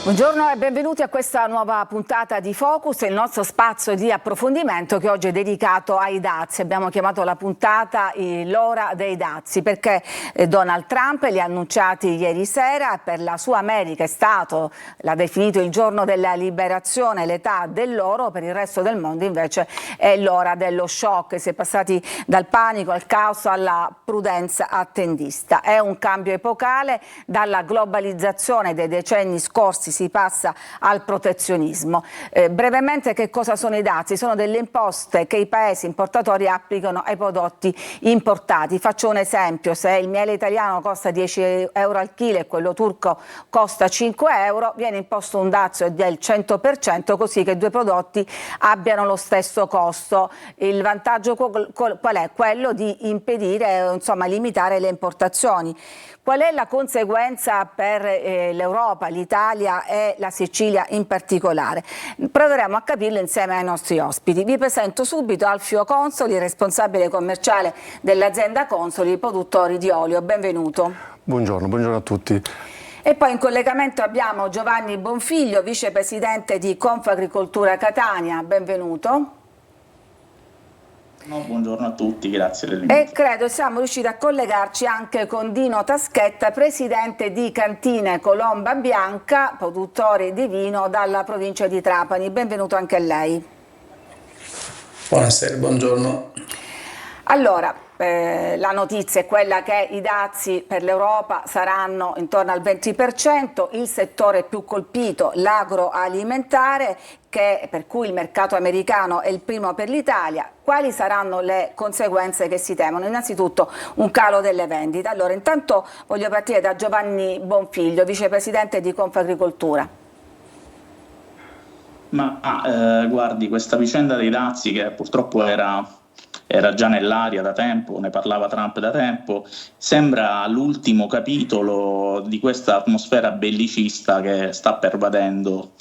Buongiorno e benvenuti a questa nuova puntata di Focus, il nostro spazio di approfondimento che oggi è dedicato ai dazi. Abbiamo chiamato la puntata l'ora dei dazi perché Donald Trump li ha annunciati ieri sera. Per la sua America è stato, l'ha definito il giorno della liberazione, l'età dell'oro. Per il resto del mondo invece è l'ora dello shock. Si è passati dal panico al caos alla prudenza attendista. È un cambio epocale, dalla globalizzazione dei decenni scorsi si passa al protezionismo. Brevemente, che cosa sono i dazi? Sono delle imposte che i paesi importatori applicano ai prodotti importati. Faccio un esempio: se il miele italiano costa 10 euro al chilo e quello turco costa 5 euro, viene imposto un dazio del 100%, così che i due prodotti abbiano lo stesso costo. Il vantaggio qual è? Quello di impedire, insomma, limitare le importazioni. Qual è la conseguenza per l'Europa, l'Italia e la Sicilia in particolare? Proveremo a capirlo insieme ai nostri ospiti. Vi presento subito Alfio Consoli, responsabile commerciale dell'azienda Consoli, produttori di olio. Benvenuto. Buongiorno a tutti. E poi in collegamento abbiamo Giovanni Bonfiglio, vicepresidente di Confagricoltura Catania. Benvenuto. No, buongiorno a tutti, grazie dell'invito. E credo siamo riusciti a collegarci anche con Dino Taschetta, presidente di Cantine Colomba Bianca, produttori di vino dalla provincia di Trapani. Benvenuto anche a lei. Buonasera, buongiorno. Allora, la notizia è quella che i dazi per l'Europa saranno intorno al 20%, il settore più colpito, l'agroalimentare, per cui il mercato americano è il primo per l'Italia. Quali saranno le conseguenze che si temono? Innanzitutto un calo delle vendite. Allora, intanto voglio partire da Giovanni Bonfiglio, vicepresidente di Confagricoltura. Guardi, questa vicenda dei dazi, che purtroppo era già nell'aria da tempo, ne parlava Trump da tempo, sembra l'ultimo capitolo di questa atmosfera bellicista che sta pervadendo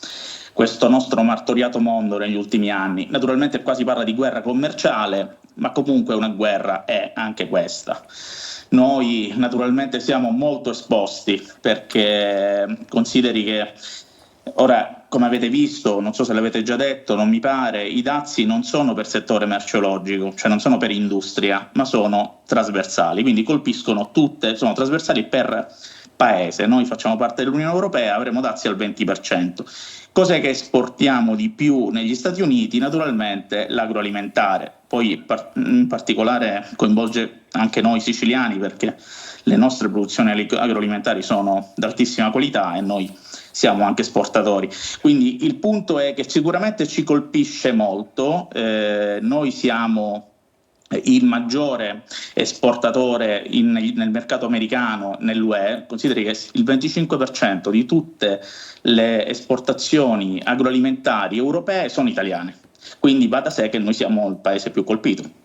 questo nostro martoriato mondo negli ultimi anni. Naturalmente qua si parla di guerra commerciale, ma comunque una guerra è anche questa. Noi naturalmente siamo molto esposti, perché consideri che ora, come avete visto, non so se l'avete già detto, non mi pare, i dazi non sono per settore merceologico, cioè non sono per industria, ma sono trasversali, quindi colpiscono tutte, sono trasversali per paese. Noi facciamo parte dell'Unione Europea, avremo dazi al 20%. Cos'è che esportiamo di più negli Stati Uniti? Naturalmente l'agroalimentare, poi in particolare coinvolge anche noi siciliani, perché le nostre produzioni agroalimentari sono d'altissima qualità e noi siamo anche esportatori. Quindi il punto è che sicuramente ci colpisce molto. Noi siamo il maggiore esportatore nel mercato americano, nell'UE. Consideri che il 25% di tutte le esportazioni agroalimentari europee sono italiane, quindi va da sé che noi siamo il paese più colpito.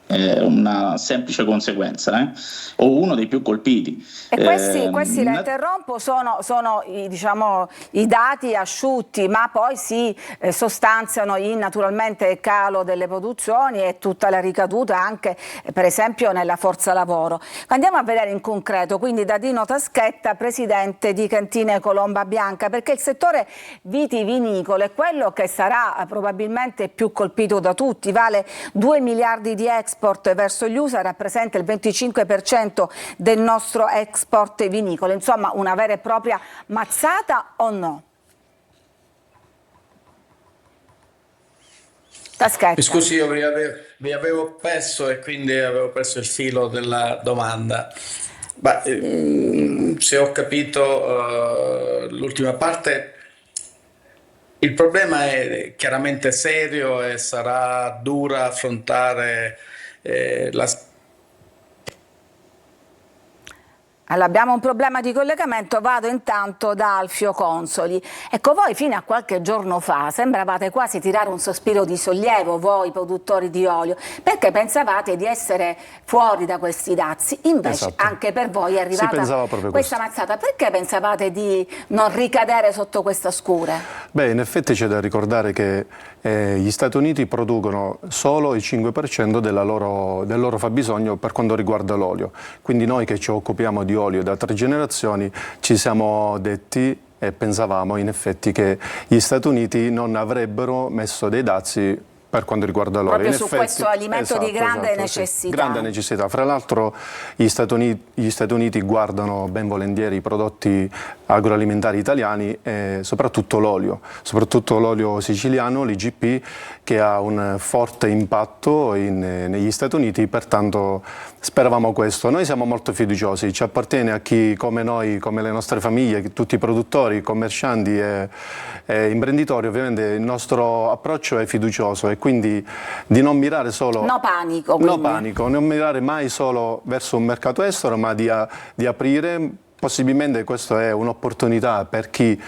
È una semplice conseguenza, o uno dei più colpiti. E questi la interrompo, sono i dati asciutti, ma poi si sostanziano in naturalmente calo delle produzioni e tutta la ricaduta anche per esempio nella forza lavoro. Andiamo a vedere in concreto, quindi da Dino Taschetta, presidente di Cantine Colomba Bianca, perché il settore vitivinicolo è quello che sarà probabilmente più colpito da tutti, vale 2 miliardi di export verso gli USA, rappresenta il 25% del nostro export vinicolo. Insomma, una vera e propria mazzata o no? Taschetta. Mi scusi, io vi avevo perso e quindi avevo perso il filo della domanda. Se ho capito l'ultima parte, il problema è chiaramente serio e sarà dura affrontare Allora, abbiamo un problema di collegamento, vado intanto da Alfio Consoli. Ecco, voi fino a qualche giorno fa sembravate quasi tirare un sospiro di sollievo, voi produttori di olio, perché pensavate di essere fuori da questi dazi. Invece anche per voi è arrivata questa mazzata. Perché pensavate di non ricadere sotto questa scure? Beh, in effetti c'è da ricordare che gli Stati Uniti producono solo il 5% del loro fabbisogno per quanto riguarda l'olio. Quindi noi che ci occupiamo di olio da 3 generazioni ci siamo detti pensavamo in effetti che gli Stati Uniti non avrebbero messo dei dazi per quanto riguarda l'olio. Proprio su questo alimento di grande necessità. Sì, grande necessità. Fra l'altro gli Stati Uniti guardano ben volentieri i prodotti agroalimentari italiani e soprattutto l'olio siciliano, l'IGP, che ha un forte impatto negli Stati Uniti, pertanto speravamo questo. Noi siamo molto fiduciosi, ci appartiene a chi come noi, come le nostre famiglie, tutti i produttori, commercianti e imprenditori, ovviamente il nostro approccio è fiducioso e quindi di non mirare solo... No panico. No panico, non mirare mai solo verso un mercato estero, ma di aprire. Possibilmente questa è un'opportunità per chi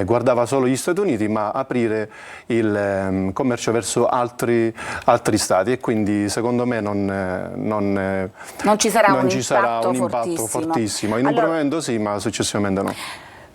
guardava solo gli Stati Uniti, ma aprire il commercio verso altri stati, e quindi secondo me non ci sarà un impatto fortissimo. In un primo momento sì, ma successivamente no.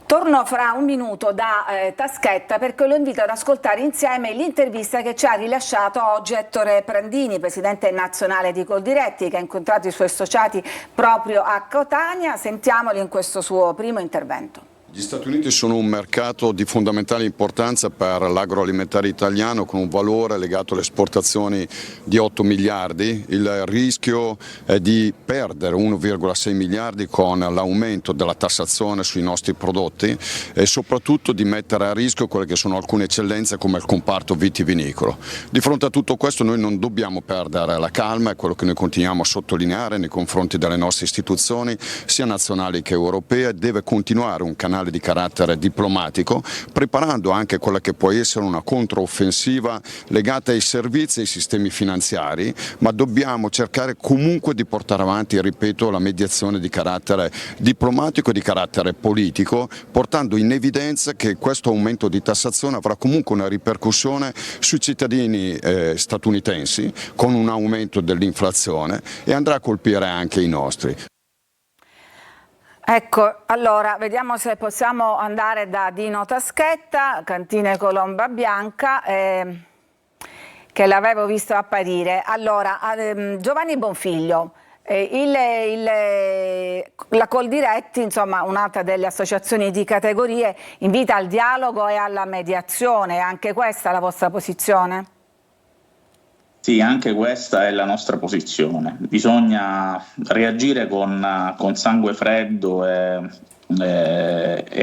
Torno fra un minuto da Taschetta, perché lo invito ad ascoltare insieme l'intervista che ci ha rilasciato oggi Ettore Prandini, presidente nazionale di Coldiretti, che ha incontrato i suoi associati proprio a Catania. Sentiamoli in questo suo primo intervento. Gli Stati Uniti sono un mercato di fondamentale importanza per l'agroalimentare italiano, con un valore legato alle esportazioni di 8 miliardi. Il rischio è di perdere 1,6 miliardi con l'aumento della tassazione sui nostri prodotti e soprattutto di mettere a rischio quelle che sono alcune eccellenze come il comparto vitivinicolo. Di fronte a tutto questo noi non dobbiamo perdere la calma, è quello che noi continuiamo a sottolineare nei confronti delle nostre istituzioni, sia nazionali che europee. Deve continuare un canale di carattere diplomatico, preparando anche quella che può essere una controffensiva legata ai servizi e ai sistemi finanziari, ma dobbiamo cercare comunque di portare avanti, ripeto, la mediazione di carattere diplomatico e di carattere politico, portando in evidenza che questo aumento di tassazione avrà comunque una ripercussione sui cittadini statunitensi, con un aumento dell'inflazione, e andrà a colpire anche i nostri. Ecco, allora, vediamo se possiamo andare da Dino Taschetta, Cantine Colomba Bianca, che l'avevo visto apparire. Allora, Giovanni Bonfiglio, la Coldiretti, insomma un'altra delle associazioni di categorie, invita al dialogo e alla mediazione. Anche questa è la vostra posizione? Sì, anche questa è la nostra posizione. Bisogna reagire con sangue freddo e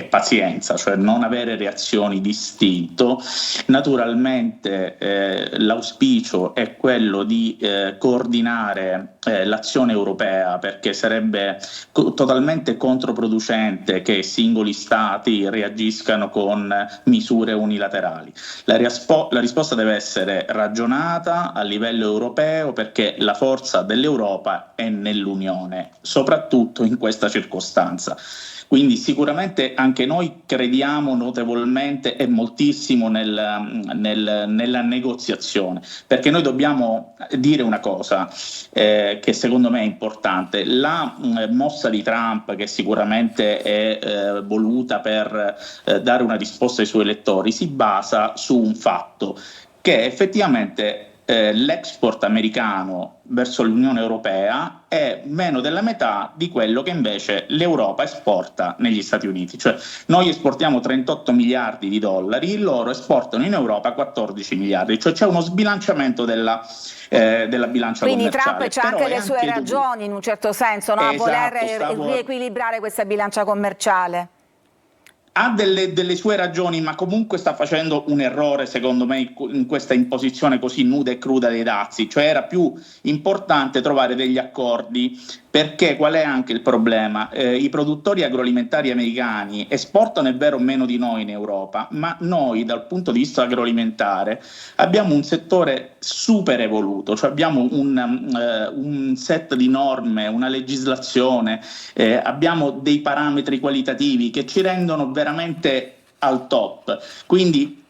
pazienza, cioè non avere reazioni di istinto. Naturalmente l'auspicio è quello di coordinare l'azione europea, perché sarebbe totalmente controproducente che singoli stati reagiscano con misure unilaterali. La risposta deve essere ragionata a livello europeo, perché la forza dell'Europa è nell'Unione, soprattutto in questa circostanza. Quindi sicuramente anche noi crediamo notevolmente e moltissimo nella negoziazione, perché noi dobbiamo dire una cosa che secondo me è importante. La mossa di Trump, che sicuramente è voluta per dare una risposta ai suoi elettori, si basa su un fatto, che effettivamente l'export americano verso l'Unione Europea è meno della metà di quello che invece l'Europa esporta negli Stati Uniti. Cioè noi esportiamo 38 miliardi di dollari, loro esportano in Europa 14 miliardi, cioè c'è uno sbilanciamento della bilancia Quindi commerciale. Trump c'ha anche le sue ragioni in un certo senso, no? A voler riequilibrare questa bilancia commerciale. Ha delle sue ragioni, ma comunque sta facendo un errore, secondo me, in questa imposizione così nuda e cruda dei dazi. Cioè era più importante trovare degli accordi, perché qual è anche il problema? I produttori agroalimentari americani esportano, è vero, meno di noi in Europa, ma noi dal punto di vista agroalimentare abbiamo un settore super evoluto, cioè abbiamo un set di norme, una legislazione, abbiamo dei parametri qualitativi che ci rendono veramente al top. Quindi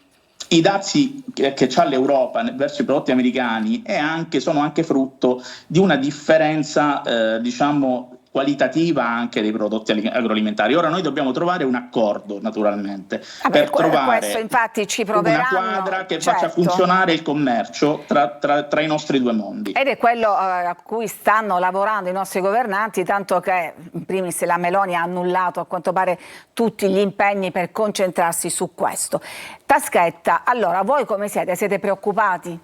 i dazi che c'ha l'Europa verso i prodotti americani sono anche frutto di una differenza qualitativa anche dei prodotti agroalimentari. Ora noi dobbiamo trovare un accordo, naturalmente, per trovare questo infatti ci una proveranno, quadra che certo, faccia funzionare il commercio tra i nostri due mondi. Ed è quello a cui stanno lavorando i nostri governanti, tanto che in primis la Meloni ha annullato a quanto pare tutti gli impegni per concentrarsi su questo. Taschetta, allora voi come siete? Siete preoccupati?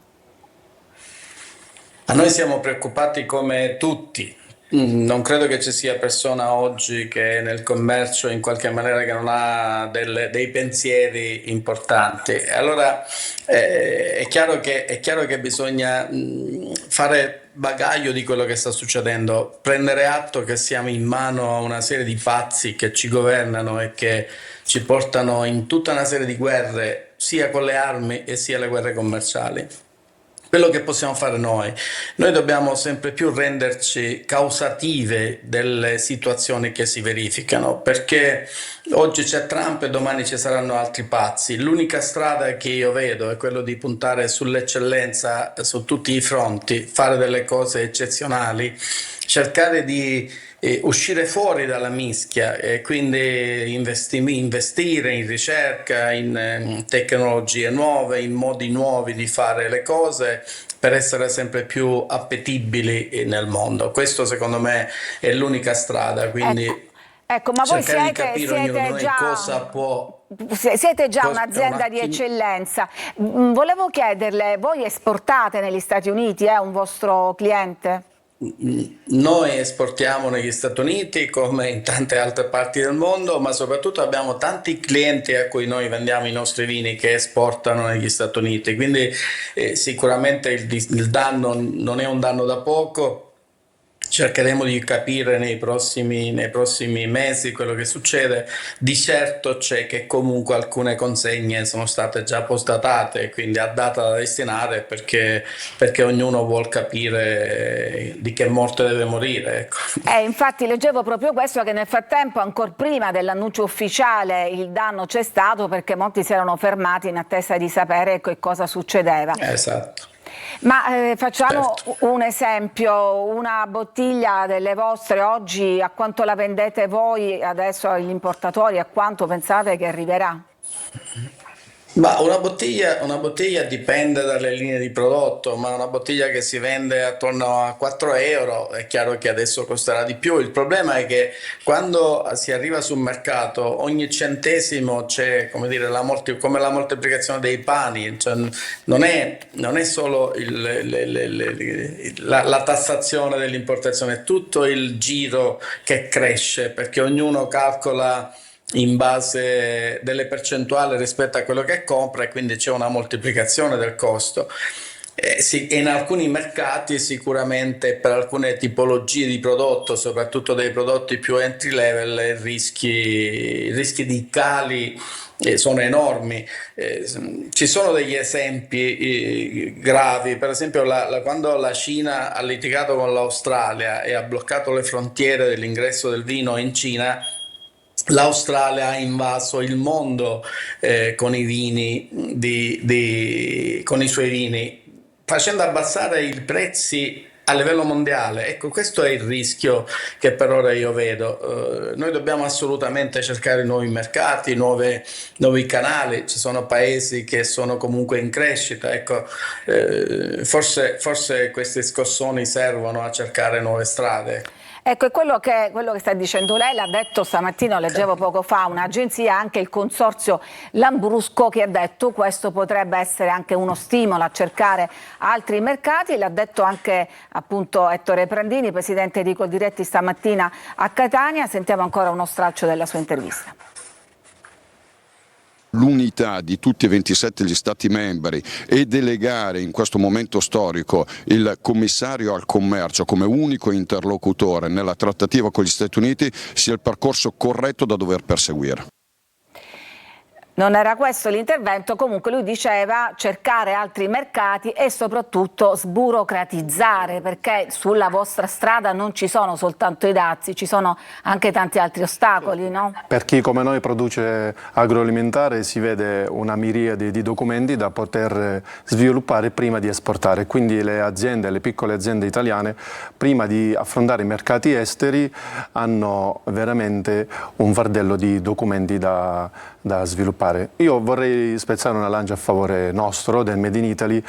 A noi siamo preoccupati come tutti. Non credo che ci sia persona oggi che nel commercio in qualche maniera che non ha dei pensieri importanti. Allora è chiaro che bisogna fare bagaglio di quello che sta succedendo, prendere atto che siamo in mano a una serie di pazzi che ci governano e che ci portano in tutta una serie di guerre, sia con le armi e sia le guerre commerciali. Quello che possiamo fare noi dobbiamo sempre più renderci causative delle situazioni che si verificano, perché oggi c'è Trump e domani ci saranno altri pazzi. L'unica strada che io vedo è quello di puntare sull'eccellenza su tutti i fronti, fare delle cose eccezionali, cercare di uscire fuori dalla mischia e quindi investire in ricerca, in tecnologie nuove, in modi nuovi di fare le cose per essere sempre più appetibili nel mondo. Questo secondo me è l'unica strada, quindi ecco, ma voi cercare di capire ognuno di noi cosa può. Siete già un'azienda di eccellenza. Volevo chiederle, voi esportate negli Stati Uniti, è un vostro cliente? Noi esportiamo negli Stati Uniti come in tante altre parti del mondo, ma soprattutto abbiamo tanti clienti a cui noi vendiamo i nostri vini che esportano negli Stati Uniti, quindi sicuramente il danno non è un danno da poco. Cercheremo di capire nei prossimi mesi quello che succede. Di certo c'è che comunque alcune consegne sono state già postdatate, quindi a data da destinare, perché ognuno vuol capire di che morte deve morire. Ecco. Infatti leggevo proprio questo, che nel frattempo, ancora prima dell'annuncio ufficiale, il danno c'è stato perché molti si erano fermati in attesa di sapere che cosa succedeva. Esatto. Ma facciamo un esempio, una bottiglia delle vostre oggi, a quanto la vendete voi adesso agli importatori, a quanto pensate che arriverà? Ma una bottiglia dipende dalle linee di prodotto, ma una bottiglia che si vende attorno a 4 euro è chiaro che adesso costerà di più. Il problema è che quando si arriva sul mercato ogni centesimo c'è, come dire, come la moltiplicazione dei pani, cioè non è solo la tassazione dell'importazione, è tutto il giro che cresce, perché ognuno calcola in base delle percentuali rispetto a quello che compra e quindi c'è una moltiplicazione del costo. In alcuni mercati sicuramente per alcune tipologie di prodotto, soprattutto dei prodotti più entry level, i rischi di cali sono enormi. Ci sono degli esempi gravi, per esempio quando la Cina ha litigato con l'Australia e ha bloccato le frontiere dell'ingresso del vino in Cina, l'Australia ha invaso il mondo con i vini, con i suoi vini, facendo abbassare i prezzi a livello mondiale. Ecco, questo è il rischio che per ora io vedo. Noi dobbiamo assolutamente cercare nuovi mercati, nuovi canali. Ci sono paesi che sono comunque in crescita. Ecco, forse questi scossoni servono a cercare nuove strade. Ecco, è quello che sta dicendo lei, l'ha detto stamattina, lo leggevo poco fa, un'agenzia, anche il consorzio Lambrusco, che ha detto questo potrebbe essere anche uno stimolo a cercare altri mercati. L'ha detto anche appunto Ettore Prandini, presidente di Coldiretti, stamattina a Catania. Sentiamo ancora uno stralcio della sua intervista. L'unità di tutti e 27 gli Stati membri e delegare in questo momento storico il commissario al commercio come unico interlocutore nella trattativa con gli Stati Uniti sia il percorso corretto da dover perseguire. non era questo l'intervento. Comunque lui diceva cercare altri mercati e soprattutto sburocratizzare, perché sulla vostra strada non ci sono soltanto i dazi, ci sono anche tanti altri ostacoli, no? Per chi come noi produce agroalimentare si vede una miriade di documenti da poter sviluppare prima di esportare, quindi le aziende, le piccole aziende italiane prima di affrontare i mercati esteri hanno veramente un fardello di documenti da sviluppare. Io vorrei spezzare una lancia a favore nostro, del Made in Italy,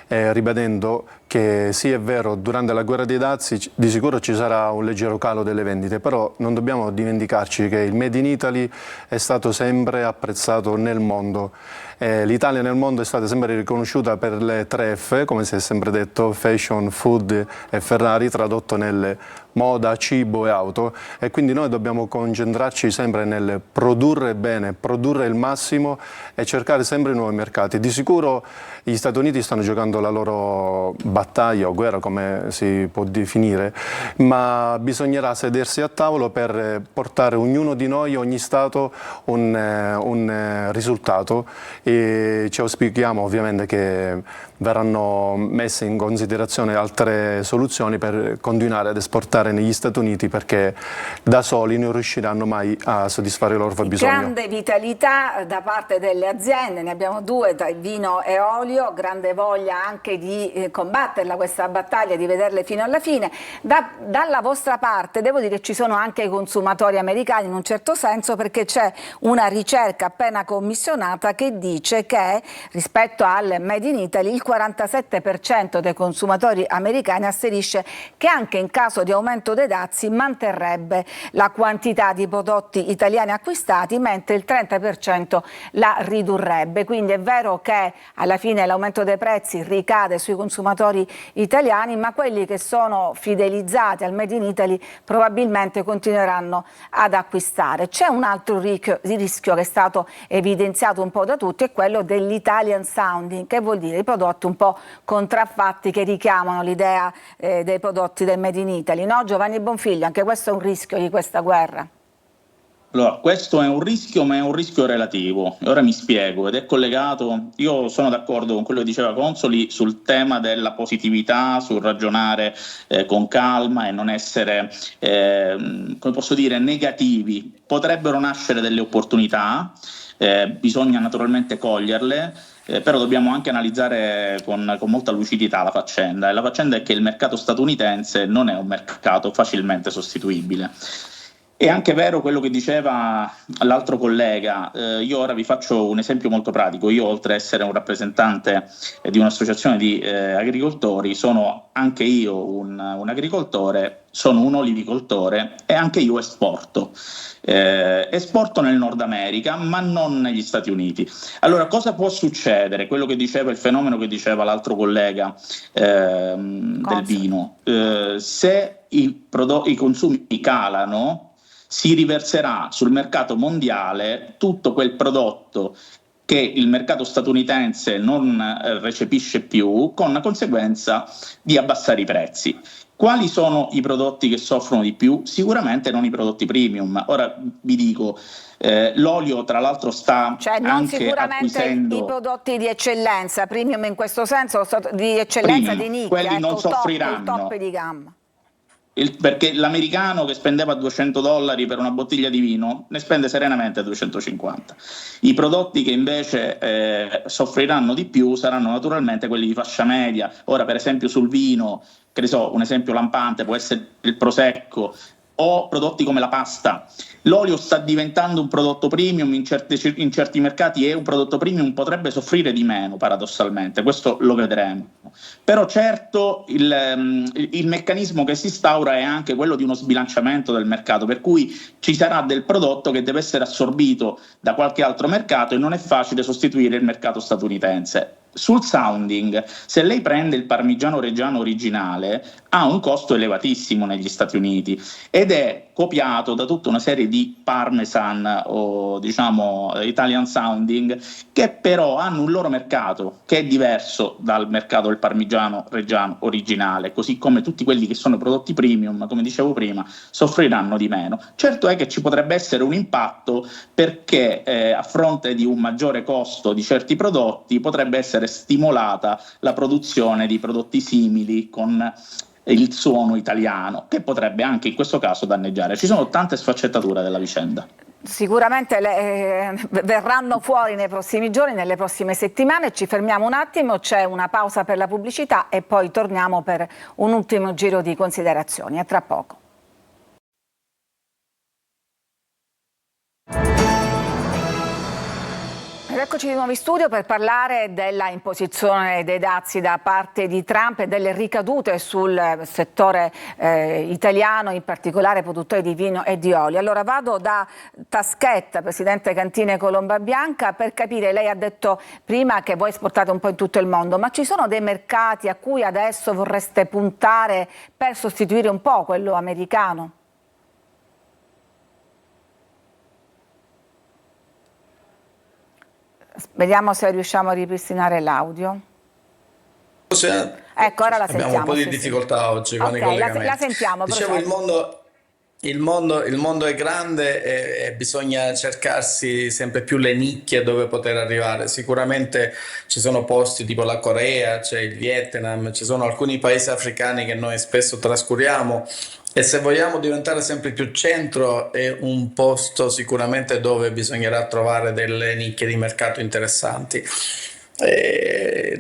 ribadendo che sì, è vero, durante la guerra dei dazi di sicuro ci sarà un leggero calo delle vendite, però non dobbiamo dimenticarci che il Made in Italy è stato sempre apprezzato nel mondo. L'Italia nel mondo è stata sempre riconosciuta per le 3F, come si è sempre detto, fashion, food e Ferrari, tradotto nelle moda, cibo e auto, e quindi noi dobbiamo concentrarci sempre nel produrre bene, produrre il massimo e cercare sempre nuovi mercati. Di sicuro gli Stati Uniti stanno giocando la loro battaglia o guerra, come si può definire, ma bisognerà sedersi a tavolo per portare ognuno di noi, ogni Stato, un risultato, e ci auspichiamo ovviamente che verranno messe in considerazione altre soluzioni per continuare ad esportare negli Stati Uniti, perché da soli non riusciranno mai a soddisfare i loro fabbisogni. Grande vitalità da parte delle aziende, ne abbiamo due, vino e olio, grande voglia anche di combatterla questa battaglia, di vederle fino alla fine. Dalla vostra parte devo dire che ci sono anche i consumatori americani in un certo senso, perché c'è una ricerca appena commissionata che dice che rispetto al Made in Italy il 47% dei consumatori americani asserisce che anche in caso di aumento dei dazi manterrebbe la quantità di prodotti italiani acquistati, mentre il 30% la ridurrebbe. Quindi è vero che alla fine l'aumento dei prezzi ricade sui consumatori italiani, ma quelli che sono fidelizzati al Made in Italy probabilmente continueranno ad acquistare. C'è un altro rischio che è stato evidenziato un po' da tutti, è quello dell'Italian sounding, che vuol dire i prodotti un po' contraffatti che richiamano l'idea dei prodotti del Made in Italy, no? Giovanni Bonfiglio, anche questo è un rischio di questa guerra. Allora, questo è un rischio, ma è un rischio relativo. E ora mi spiego, ed è collegato. Io sono d'accordo con quello che diceva Consoli sul tema della positività, sul ragionare con calma e non essere, come posso dire, negativi. Potrebbero nascere delle opportunità, bisogna naturalmente coglierle. Però dobbiamo anche analizzare con molta lucidità la faccenda, e la faccenda è che il mercato statunitense non è un mercato facilmente sostituibile. È anche vero quello che diceva l'altro collega. Io ora vi faccio un esempio molto pratico. Io, oltre ad essere un rappresentante di un'associazione di agricoltori, sono anche io un agricoltore, sono un olivicoltore e anche io esporto. Esporto nel Nord America, ma non negli Stati Uniti. Allora, cosa può succedere? Quello che diceva, il fenomeno che diceva l'altro collega del vino. Se i consumi calano, si riverserà sul mercato mondiale tutto quel prodotto che il mercato statunitense non recepisce più, con la conseguenza di abbassare i prezzi. Quali sono i prodotti che soffrono di più? Sicuramente non i prodotti premium. Ora vi dico, l'olio tra l'altro sta non anche sicuramente acquisendo i prodotti di eccellenza, premium in questo senso, di eccellenza, premium, di nicchia, quelli non il soffriranno. top di gamma. Perché l'americano che spendeva $200 per una bottiglia di vino ne spende serenamente 250. I prodotti che invece soffriranno di più saranno naturalmente quelli di fascia media. Ora, per esempio, sul vino, che ne so, un esempio lampante può essere il prosecco, o prodotti come la pasta. L'olio sta diventando un prodotto premium in certi mercati, e un prodotto premium potrebbe soffrire di meno, paradossalmente, questo lo vedremo. Però certo il meccanismo che si instaura è anche quello di uno sbilanciamento del mercato, per cui ci sarà del prodotto che deve essere assorbito da qualche altro mercato e non è facile sostituire il mercato statunitense. sul sounding, se lei prende il Parmigiano Reggiano originale, ha un costo elevatissimo negli Stati Uniti ed è copiato da tutta una serie di Parmesan o diciamo Italian sounding che però hanno un loro mercato che è diverso dal mercato del Parmigiano Reggiano originale, così come tutti quelli che sono prodotti premium, come dicevo prima, soffriranno di meno. Certo è che ci potrebbe essere un impatto perché a fronte di un maggiore costo di certi prodotti potrebbe essere stimolata la produzione di prodotti simili con il suono italiano, che potrebbe anche in questo caso danneggiare. Ci sono tante sfaccettature della vicenda. Sicuramente verranno fuori nei prossimi giorni, nelle prossime settimane. Ci fermiamo un attimo, c'è una pausa per la pubblicità e poi torniamo per un ultimo giro di considerazioni. A tra poco. Eccoci di nuovo in studio per parlare della imposizione dei dazi da parte di Trump e delle ricadute sul settore italiano, in particolare produttori di vino e di olio. Allora vado da Taschetta, presidente Cantine Colomba Bianca, per capire, lei ha detto prima che voi esportate un po' in tutto il mondo, ma ci sono dei mercati a cui adesso vorreste puntare per sostituire un po' quello americano? Vediamo se riusciamo a ripristinare l'audio. Ecco, ora la sentiamo. Abbiamo un po' di difficoltà oggi con i collegamenti. La sentiamo. Dicevo, il mondo è grande e bisogna cercarsi sempre più le nicchie dove poter arrivare. Sicuramente ci sono posti tipo la Corea, c'è il Vietnam, ci sono alcuni paesi africani che noi spesso trascuriamo. E se vogliamo diventare sempre più centro è un posto sicuramente dove bisognerà trovare delle nicchie di mercato interessanti.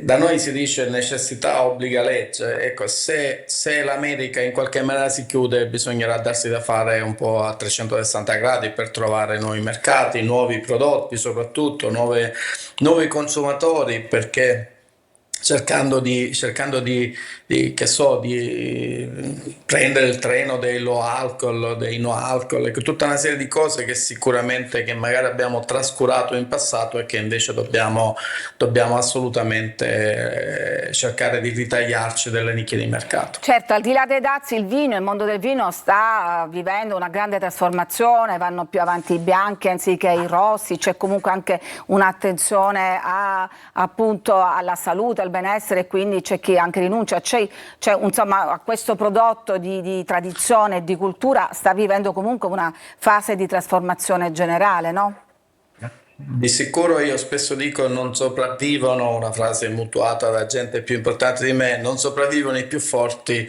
Da noi si dice necessità obbliga legge. Ecco, se l'America in qualche maniera si chiude, bisognerà darsi da fare un po' a 360 gradi per trovare nuovi mercati, nuovi prodotti, soprattutto nuovi consumatori, perché cercando di prendere il treno dei low alcol, dei no alcol, tutta una serie di cose che sicuramente che magari abbiamo trascurato in passato e che invece dobbiamo assolutamente cercare di ritagliarci delle nicchie di mercato. Certo, al di là dei dazi, il mondo del vino sta vivendo una grande trasformazione, vanno più avanti i bianchi anziché i rossi, c'è comunque anche un'attenzione appunto alla salute, al benessere, e quindi c'è chi anche rinuncia, insomma, a questo prodotto di tradizione e di cultura sta vivendo comunque una fase di trasformazione generale, no? Di sicuro io spesso dico non sopravvivono, una frase mutuata da gente più importante di me, non sopravvivono i più forti,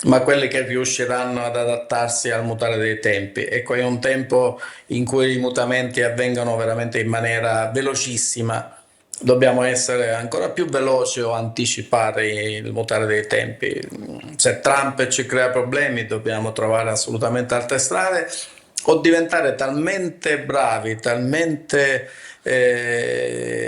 ma quelli che riusciranno ad adattarsi al mutare dei tempi. Ecco, è un tempo in cui i mutamenti avvengono veramente in maniera velocissima. Dobbiamo essere ancora più veloci o anticipare il mutare dei tempi. Se Trump ci crea problemi, dobbiamo trovare assolutamente altre strade o diventare talmente bravi, talmente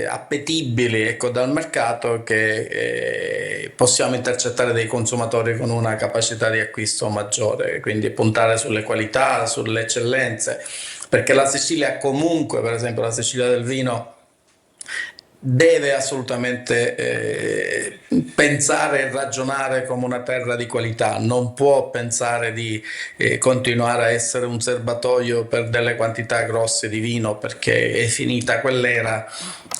appetibili, ecco, dal mercato che possiamo intercettare dei consumatori con una capacità di acquisto maggiore, quindi puntare sulle qualità, sulle eccellenze, perché la Sicilia comunque, per esempio la Sicilia del vino, deve assolutamente pensare e ragionare come una terra di qualità, non può pensare di continuare a essere un serbatoio per delle quantità grosse di vino, perché è finita quell'era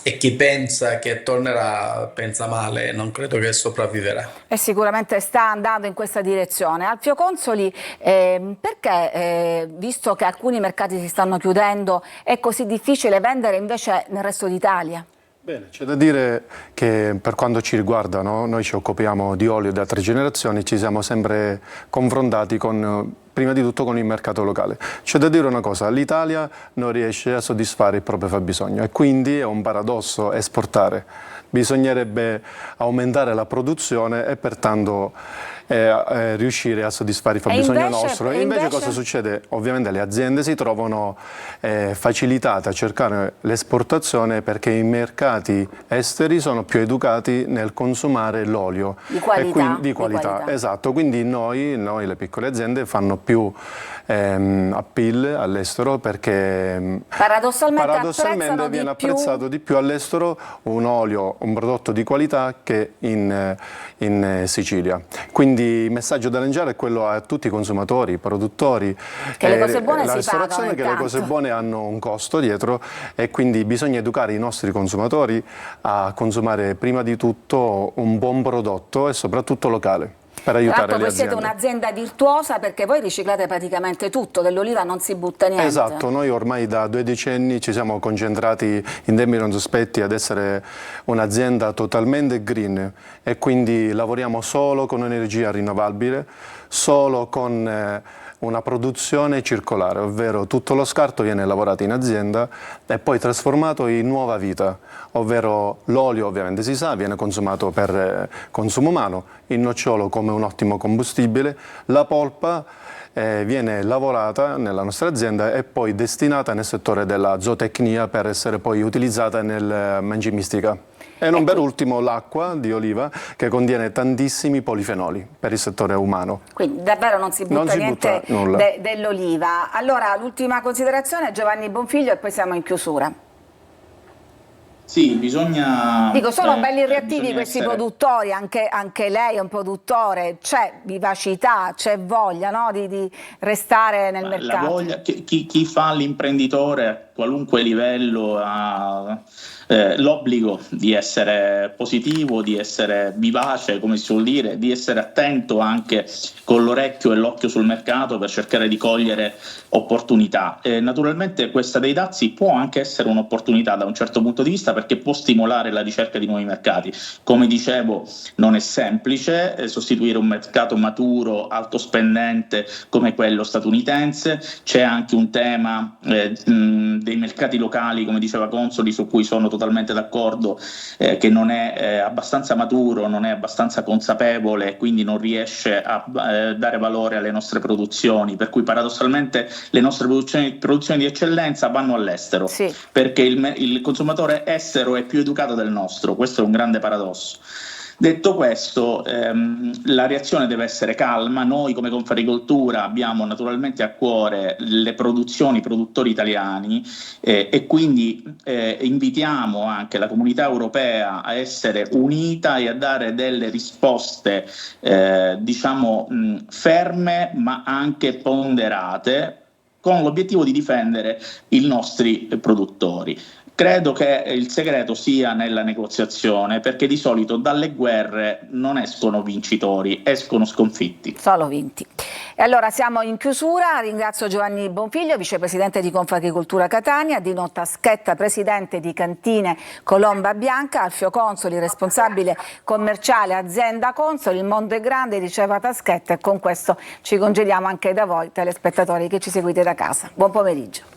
e chi pensa che tornerà pensa male, non credo che sopravviverà. E sicuramente sta andando in questa direzione. Alfio Consoli, perché visto che alcuni mercati si stanno chiudendo è così difficile vendere invece nel resto d'Italia? Bene, c'è da dire che per quanto ci riguarda, no? Noi ci occupiamo di olio da 3 generazioni, ci siamo sempre confrontati prima di tutto con il mercato locale. C'è da dire una cosa, l'Italia non riesce a soddisfare il proprio fabbisogno e quindi è un paradosso esportare. Bisognerebbe aumentare la produzione e pertanto riuscire a soddisfare il fabbisogno nostro. E invece cosa succede? Ovviamente le aziende si trovano facilitate a cercare l'esportazione perché i mercati esteri sono più educati nel consumare l'olio di qualità. Esatto, quindi noi le piccole aziende fanno più appeal all'estero, perché paradossalmente viene apprezzato di più all'estero un olio, un prodotto di qualità che in Sicilia. Quindi il messaggio da lanciare è quello a tutti i consumatori, i produttori, che le cose buone la si ristorazione, pagano, che le cose buone hanno un costo dietro, e quindi bisogna educare i nostri consumatori a consumare prima di tutto un buon prodotto e soprattutto locale, per aiutare le voi aziende. siete un'azienda virtuosa, perché voi riciclate praticamente tutto, dell'oliva non si butta niente. Esatto, noi ormai da 2 decenni ci siamo concentrati in termini non sospetti ad essere un'azienda totalmente green, e quindi lavoriamo solo con energia rinnovabile, solo con una produzione circolare, ovvero tutto lo scarto viene lavorato in azienda e poi trasformato in nuova vita, ovvero l'olio, ovviamente si sa, viene consumato per consumo umano, il nocciolo come un ottimo combustibile, la polpa viene lavorata nella nostra azienda e poi destinata nel settore della zootecnia per essere poi utilizzata nel mangimistica. E non per ultimo l'acqua di oliva, che contiene tantissimi polifenoli per il settore umano. Quindi davvero non si butta niente dell'oliva. Allora, l'ultima considerazione, Giovanni Bonfiglio, e poi siamo in chiusura. Sì, bisogna... Dico, sono belli reattivi questi essere... produttori, anche lei è un produttore, c'è vivacità, c'è voglia, no, di restare nel mercato. La voglia, chi fa l'imprenditore a qualunque livello ha l'obbligo di essere positivo, di essere vivace, come si suol dire, di essere attento anche con l'orecchio e l'occhio sul mercato per cercare di cogliere opportunità. Naturalmente questa dei dazi può anche essere un'opportunità da un certo punto di vista, perché può stimolare la ricerca di nuovi mercati. Come dicevo, non è semplice sostituire un mercato maturo, alto spendente come quello statunitense. C'è anche un tema dei mercati locali, come diceva Consoli, su cui sono totalmente d'accordo, che non è abbastanza maturo, non è abbastanza consapevole e quindi non riesce a dare valore alle nostre produzioni, per cui paradossalmente le nostre produzioni di eccellenza vanno all'estero, sì, perché il consumatore estero è più educato del nostro. Questo è un grande paradosso. Detto questo, la reazione deve essere calma. Noi come Confagricoltura abbiamo naturalmente a cuore le produzioni, i produttori italiani, e quindi invitiamo anche la comunità europea a essere unita e a dare delle risposte diciamo ferme ma anche ponderate, con l'obiettivo di difendere i nostri produttori. Credo che il segreto sia nella negoziazione, perché di solito dalle guerre non escono vincitori, escono sconfitti. Solo vinti. E allora siamo in chiusura. Ringrazio Giovanni Bonfiglio, vicepresidente di Confagricoltura Catania, Dino Taschetta, presidente di Cantine Colomba Bianca, Alfio Consoli, responsabile commerciale azienda Consoli. Il mondo è grande, diceva Taschetta, e con questo ci congediamo anche da voi telespettatori che ci seguite da casa. Buon pomeriggio.